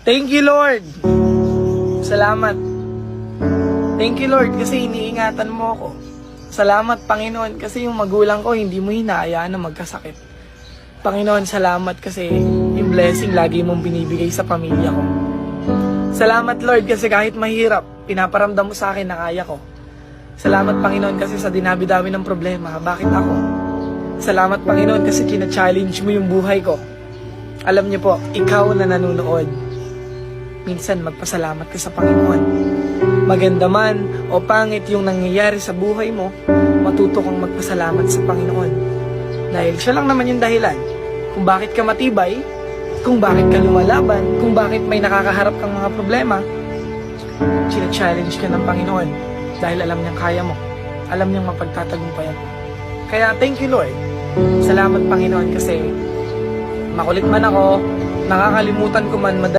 Thank you, Lord. Salamat. Thank you, Lord, kasi iniingatan mo ako. Salamat, Panginoon, kasi yung magulang ko hindi mo hinahayaan na magkasakit. Panginoon, salamat kasi yung blessing lagi mong binibigay sa pamilya ko. Salamat, Lord, kasi kahit mahirap, pinaparamdam mo sa akin na kaya ko. Salamat, Panginoon, kasi sa dinabi-dami ng problema, bakit ako? Salamat, Panginoon, kasi kina-challenge mo yung buhay ko. Alam niyo po, ikaw na nanonood, minsan magpasalamat ka sa Panginoon. Maganda man o pangit yung nangyayari sa buhay mo, matuto kang magpasalamat sa Panginoon. Dahil siya lang naman yung dahilan kung bakit ka matibay, kung bakit ka lumalaban, kung bakit may nakakaharap kang mga problema. China-challenge ka ng Panginoon dahil alam niyang kaya mo. Alam niyang mapagtatagumpayan mo. Kaya thank you, Lord. Salamat, Panginoon, kasi makulit man ako, nakakalimutan ko man